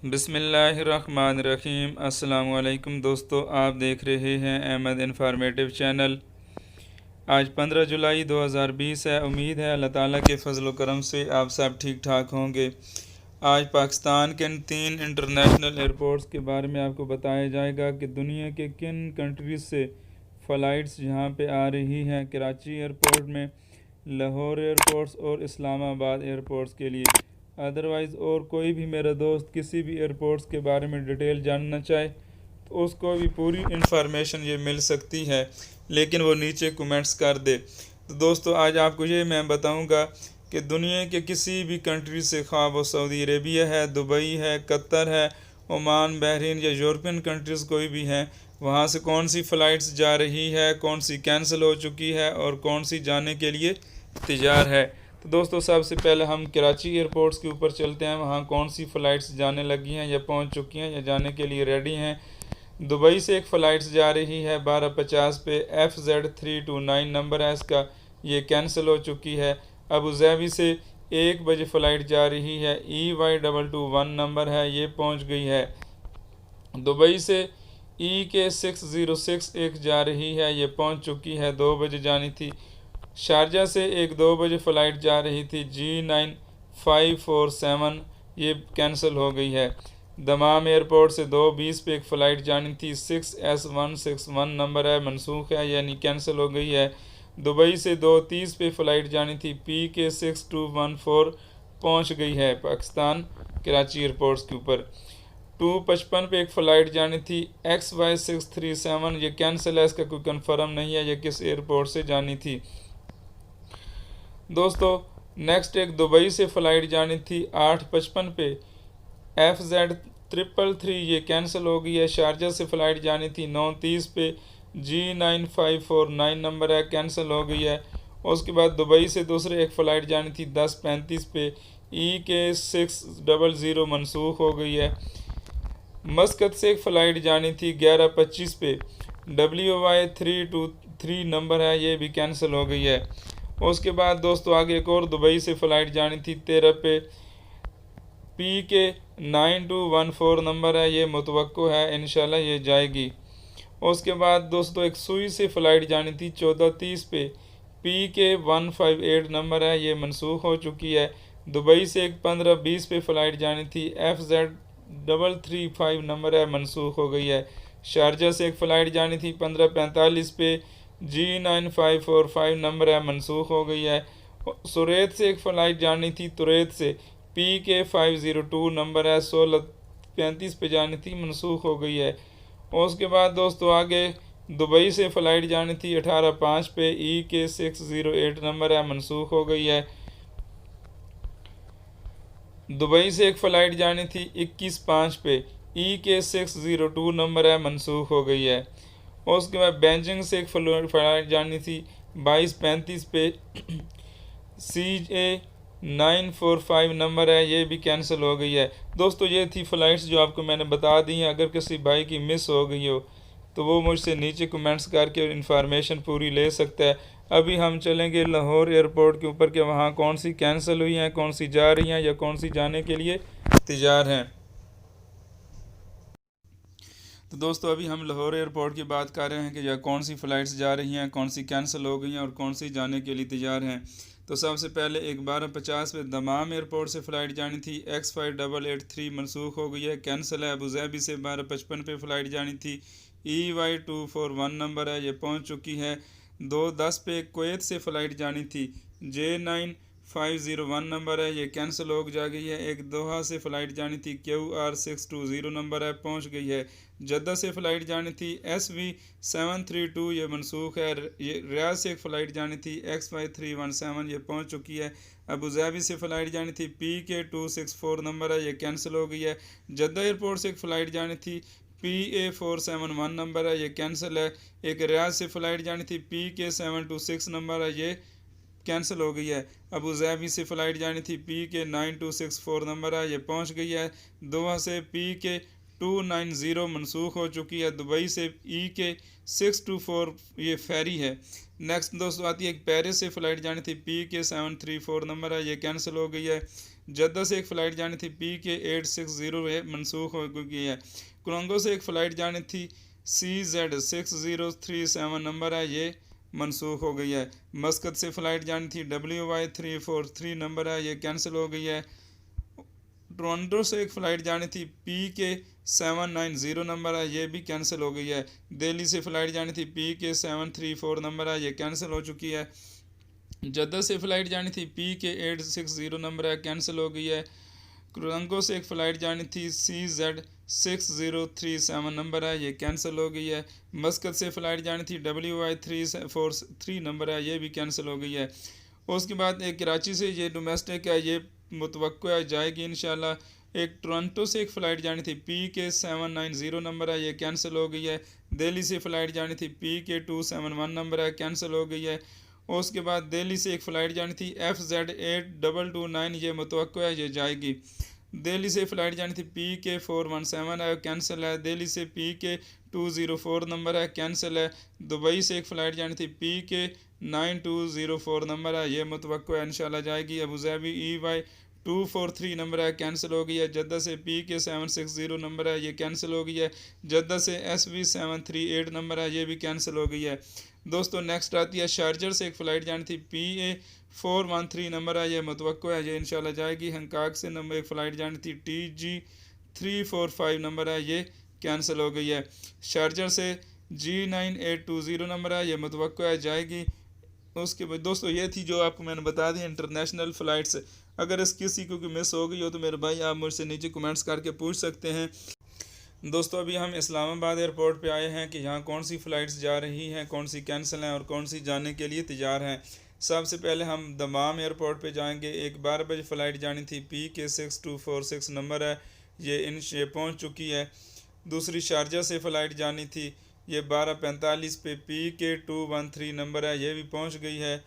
बिस्मिल्लाहिर्रहमानिर्रहीम। अस्सलाम वालेकुम दोस्तों, आप देख रहे हैं अहमद इंफॉर्मेटिव चैनल। आज 15 जुलाई 2020 है। उम्मीद है अल्लाह ताला के फजल व करम से आप सब ठीक ठाक होंगे। आज पाकिस्तान के 3 इंटरनेशनल एयरपोर्ट्स के बारे में आपको बताया जाएगा कि दुनिया के किन कंट्रीज़ से फ़्लाइट्स यहाँ पे आ रही हैं कराची एयरपोर्ट में, लाहौर एयरपोर्ट्स और इस्लामाबाद एयरपोर्ट्स के लिए। अदरवाइज़ और कोई भी मेरा दोस्त किसी भी एयरपोर्ट्स के बारे में डिटेल जानना चाहे तो उसको भी पूरी इंफॉर्मेशन ये मिल सकती है, लेकिन वो नीचे कमेंट्स कर दे। तो दोस्तों, आज आपको ये मैं बताऊंगा कि दुनिया के किसी भी कंट्री से, ख्वाह वो सऊदी अरेबिया है, दुबई है, कतर है, ओमान, बहरीन या यूरोपियन कंट्रीज़ कोई भी हैं, वहाँ से कौन सी फ़्लाइट्स जा रही है, कौन सी कैंसिल हो चुकी है और कौन सी जाने के लिए तैयार है। तो दोस्तों, सबसे पहले हम कराची एयरपोर्ट्स के ऊपर चलते हैं। वहाँ कौन सी फ़्लाइट्स जाने लगी हैं या पहुँच चुकी हैं या जाने के लिए रेडी हैं। दुबई से एक फ़्लाइट्स जा रही है 12:50 पे, FZ329 नंबर है इसका, ये कैंसिल हो चुकी है। अबू धाबी से 1 बजे फ़्लाइट जा रही है, EY221 नंबर है, ये पहुँच गई है। दुबई से EK606 एक जा रही है, ये पहुँच चुकी है, 2 बजे जानी थी। शारजा से एक 2 बजे फ़्लाइट जा रही थी, G9547, ये कैंसिल हो गई है। दमाम एयरपोर्ट से 2:20 पे एक फ़्लाइट जानी थी, 6S161 नंबर है, मनसूख है यानी कैंसिल हो गई है। दुबई से 2:30 पे फ़्लाइट जानी थी, PK6214 पहुंच गई है पाकिस्तान कराची एयरपोर्ट्स के ऊपर। 2:55 पे एक फ़्लाइट जानी थी, XY637, ये कैंसिल है, इसका कोई कंफर्म नहीं है ये किस एयरपोर्ट से जानी थी। दोस्तों, नेक्स्ट एक दुबई से फ़्लाइट जानी थी 8:55 पे, FZ333, ये कैंसिल हो गई है। शारजा से फ़्लाइट जानी थी 9:30 पे, G9549 नंबर है, कैंसिल हो गई है। उसके बाद दुबई से दूसरे एक फ़्लाइट जानी थी 10:35 पे, EK600 मनसूख हो गई है। मस्कत से एक फ़्लाइट जानी थी 11:25 पे, WY323 नंबर है, ये भी कैंसिल हो गई है। उसके बाद दोस्तों आगे एक और दुबई से फ़्लाइट जानी थी 13 पे, PK9214 नंबर है, ये मुतवक्को है, इंशाल्लाह ये जाएगी। उसके बाद दोस्तों एक सुई से फ़्लाइट जानी थी 14:30 पे, PK158 नंबर है, ये मनसूख हो चुकी है। दुबई से एक 15:20 पे फ़्लाइट जानी थी, FZ335 नंबर है, मनसूख हो गई है। शारजा से एक फ़्लाइट जानी थी 15:45 पे, G9545 नंबर है, मनसूख हो गई है। सुरेत से एक फ़्लाइट जानी थी तुरैत से, PK502 नंबर है, 16:35 पे जानी थी, मनसूख हो गई है। उसके बाद दोस्तों आगे दुबई से फ़्लाइट जानी थी 18:05 पे, EK608 नंबर है, मनसूख हो गई है। दुबई से एक फ़्लाइट जानी थी 21:05 पे, EK602 नंबर है, मनसूख हो गई है। उसके बाद बेजिंग से एक फ़्लाइट जानी थी 22:35 पे, CA945 नंबर है, ये भी कैंसिल हो गई है। दोस्तों, ये थी फ़्लाइट्स जो आपको मैंने बता दी हैं। अगर किसी भाई की मिस हो गई हो तो वो मुझसे नीचे कमेंट्स करके इन्फॉर्मेशन पूरी ले सकता है। अभी हम चलेंगे लाहौर एयरपोर्ट के ऊपर कि वहाँ कौन सी कैंसिल हुई हैं, कौन सी जा रही हैं या कौन सी जाने के लिए तैयार हैं। तो दोस्तों, अभी हम लाहौर एयरपोर्ट की बात कर रहे हैं कि या कौन सी फ़्लाइट्स जा रही हैं, कौन सी कैंसिल हो गई हैं और कौन सी जाने के लिए तैयार हैं। तो सबसे पहले एक 12:50 पे दमाम एयरपोर्ट से फ़्लाइट जानी थी, XY883 मनसूख हो गई है, कैंसिल है। अबू धाबी से 12:55 पे फ़्लाइट जानी थी, EY241 नंबर है, ये पहुंच चुकी है। 2:10 पे कुवैत से फ़्लाइट जानी थी, J9501 नंबर है, ये कैंसिल हो जा गई है। एक दोहा से फ़्लाइट जानी थी, QR620 नंबर है, पहुंच गई है। जद्दा से फ़्लाइट जानी थी SV732, ये मनसूख है। ये रियाद से एक फ़्लाइट जानी थी XY317, ये पहुंच चुकी है। अबू धाबी से फ़्लाइट जानी थी PK264 नंबर है, ये कैंसिल हो गई है। जद्दा एयरपोर्ट से एक फ़्लाइट जानी थी PA471 नंबर है, ये कैंसिल है। एक रियाद से फ़्लाइट जानी थी PK726 नंबर है, ये कैंसिल हो गई है। अबू धाबी से फ़्लाइट जानी थी PK9264 नंबर है, ये पहुंच गई है। दोहा से PK290 मनसूख हो चुकी है। दुबई से EK624 ये फेरी है, नेक्स्ट दोस्तों आती है एक पेरिस से फ़्लाइट जानी थी PK734 नंबर है, ये कैंसिल हो गई है। जद्दा से एक फ़्लाइट जानी थी PK860 है, मनसूख हो गई है। कोलंबो से एक फ़्लाइट जानी थी CZ6037 नंबर है, ये मनसूख हो गई है। मस्कत से फ़्लाइट जानी थी WY343 नंबर है, ये कैंसिल हो गई है। टोरंटो से एक फ़्लाइट जानी थी PK790 नंबर है, ये भी कैंसिल हो गई है। दिल्ली से फ़्लाइट जानी थी PK734 नंबर है, ये कैंसिल हो चुकी है। जद्दा से फ़्लाइट जानी थी PK860 नंबर है, कैंसिल हो गई है। कोलंबो से एक फ़्लाइट जानी थी CZ6037 नंबर है, ये कैंसिल हो गई है। मस्कत से फ़्लाइट जानी थी WY343 नंबर है, ये भी कैंसिल हो गई है। उसके बाद एक कराची से ये डोमेस्टिक है, ये मुतवक्को जाएगी इंशाल्लाह। एक टोरंटो से एक फ़्लाइट जानी थी PK790 नंबर है, ये कैंसिल हो गई है। दिल्ली से फ़्लाइट जानी थी PK271 नंबर है, कैंसिल हो गई है। उसके बाद दिल्ली से एक फ़्लाइट जानी थी FZ8229, ये मुतवक्को है, ये जाएगी। दिल्ली से फ़्लाइट जानी थी PK417 है, कैंसिल है। दिल्ली से PK204 नंबर है, कैंसिल है। दुबई से एक फ़्लाइट जानी थी PK9204 नंबर है, ये मुतवक्को है, इंशाल्लाह जाएगी। अबूज़ाबी EY243 नंबर है, कैंसिल हो गई है। जद्दा से PK760 नंबर है, ये कैंसिल हो गई है। जद्दा से SV738 नंबर है, ये भी कैंसिल हो गई है। दोस्तों नेक्स्ट आती है शारजर से एक फ़्लाइट जानी थी PA413 नंबर है, ये मुतवक्को है, ये इंशाल्लाह जाएगी। हंकाक से नंबर एक फ़्लाइट जानी थी TG345 नंबर है, ये कैंसिल हो गई है। शारजर से G9820 नंबर है, ये मुतवक्को है, जाएगी। उसके बाद दोस्तों ये थी जो आपको मैंने बता दी इंटरनेशनल फ़्लाइट्स। अगर इस किसी को मिस हो गई हो तो मेरे भाई आप मुझसे नीचे कमेंट्स करके पूछ सकते हैं। दोस्तों अभी हम इस्लामाबाद एयरपोर्ट पे आए हैं कि यहाँ कौन सी फ़्लाइट्स जा रही हैं, कौन सी कैंसिल हैं और कौन सी जाने के लिए तैयार हैं। सबसे पहले हम दमाम एयरपोर्ट पे जाएंगे। एक 12 बजे फ़्लाइट जानी थी PK6246 नंबर है, ये पहुँच चुकी है। दूसरी शारजा से फ़्लाइट जानी थी, ये 12:45 पे PK213 नंबर है, ये भी पहुंच गई है।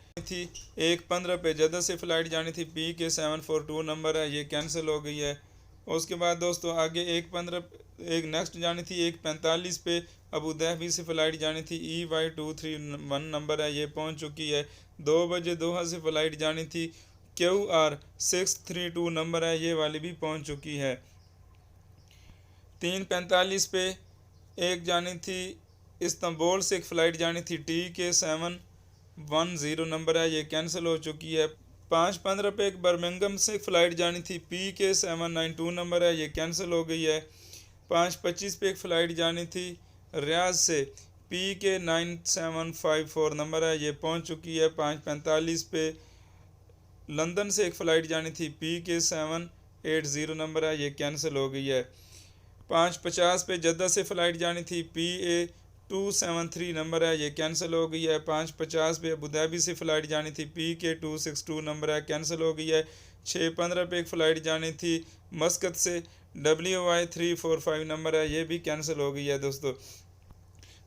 एक 15 पे जद्दा से फ़्लाइट जानी थी PK742 नंबर है, ये कैंसिल हो गई है। उसके बाद दोस्तों आगे एक नेक्स्ट जानी थी 1:45 पे अबू धाबी से फ़्लाइट जानी थी EY231 नंबर है, ये पहुंच चुकी है। 2 बजे दोहा से फ़्लाइट जानी थी QR632 नंबर है, ये वाली भी पहुंच चुकी है। 3:45 पे एक जानी थी इस्तांबुल से एक फ़्लाइट जानी थी TK710 नंबर है, ये कैंसिल हो चुकी है। 5:15 पे एक बर्मिंघम से एक फ़्लाइट जानी थी PK792 नंबर है, ये कैंसिल हो गई है। 5:25 पे एक फ़्लाइट जानी थी रियाद से PK9754 नंबर है, ये पहुंच चुकी है। 5:45 पे लंदन से एक फ़्लाइट जानी थी PK780 नंबर है, ये कैंसिल हो गई है। 5:50 पे जद्दा से फ़्लाइट जानी थी PA273 नंबर है, ये कैंसिल हो गई है। 5:50 पे अबू धाबी से फ़्लाइट जानी थी PK262 नंबर है, कैंसिल हो गई है। 6:15 पे एक फ़्लाइट जानी थी मस्कत से WY345 नंबर है, ये भी कैंसिल हो गई है दोस्तों।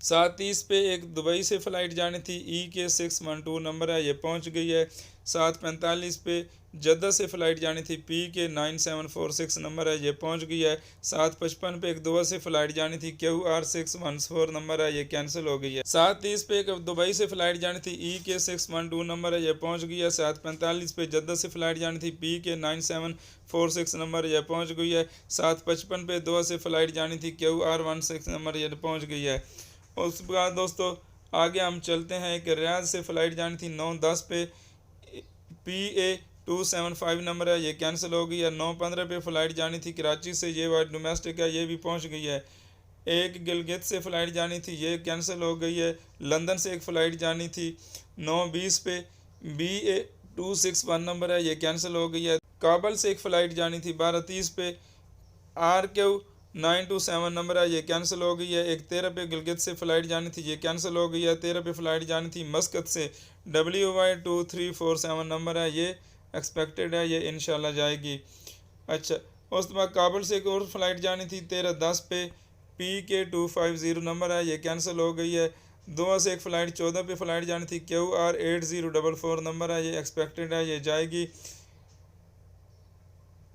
7:30 पे एक दुबई से फ़्लाइट जानी थी EK612 नंबर है, ये पहुंच गई है। 7:45 पे जद्दा से फ़्लाइट जानी थी PK9746 नंबर है, ये पहुंच गई है। 7:55 पे एक दुबई से फ़्लाइट जानी थी QR614 नंबर है, ये कैंसिल हो गई है। 7:30 पे एक दुबई से फ़्लाइट जानी थी EK612 नंबर है, ये पहुंच गई है। 7:45 पे जद्दा से फ़्लाइट जानी थी PK9746 नंबर, यह पहुँच गई है। 7:55 पे दुबई से फ़्लाइट जानी थी QR16 नंबर, यह पहुँच गई है। उसके बाद दोस्तों आगे हम चलते हैं। एक रियाद से फ़्लाइट जानी थी 9:10 पे PA275 नंबर है, ये कैंसिल हो गई है। 9:15 पे फ़्लाइट जानी थी कराची से, ये वाली डोमेस्टिक है, ये भी पहुंच गई है। एक गिलगित से फ़्लाइट जानी थी, ये कैंसिल हो गई है। लंदन से एक फ़्लाइट जानी थी 9:20 पे BA261 नंबर है, ये कैंसिल हो गई है। काबल से एक फ़्लाइट जानी थी 12:30 पे RQ927 नंबर है, ये कैंसिल हो गई है। एक 13 पे गिलगित से फ़्लाइट जानी थी, ये कैंसिल हो गई है। 13 पे फ़्लाइट जानी थी मस्कत से WY2347 नंबर है, ये एक्सपेक्टेड है, ये इंशाल्लाह जाएगी। अच्छा, उसके बाद काबुल से एक और फ़्लाइट जानी थी 13:10 पे PK250 नंबर है, ये कैंसिल हो गई है। दोहा से एक फ़्लाइट 14 पे फ़्लाइट जानी थी QR8044 नंबर है, ये एक्सपेक्टेड है, ये जाएगी।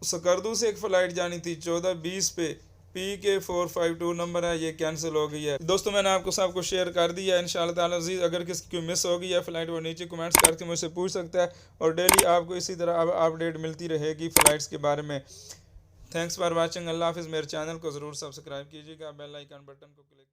सकरदू से एक फ़्लाइट जानी थी 14:20 पे PK452 नंबर है, ये कैंसिल हो गई है। दोस्तों मैंने आपको सबको शेयर कर दिया है। इंशाल्लाह ताला अज़ीज़ अगर किसी की मिस हो गई है फ़्लाइट, वो नीचे कमेंट्स करके मुझसे पूछ सकता है, और डेली आपको इसी तरह अब अपडेट मिलती रहेगी फ़्लाइट्स के बारे में। Thanks for watching. अल्लाह हाफ़िज़। मेरे चैनल को ज़रूर सब्सक्राइब कीजिएगा, बेल आइकन बटन को क्लिक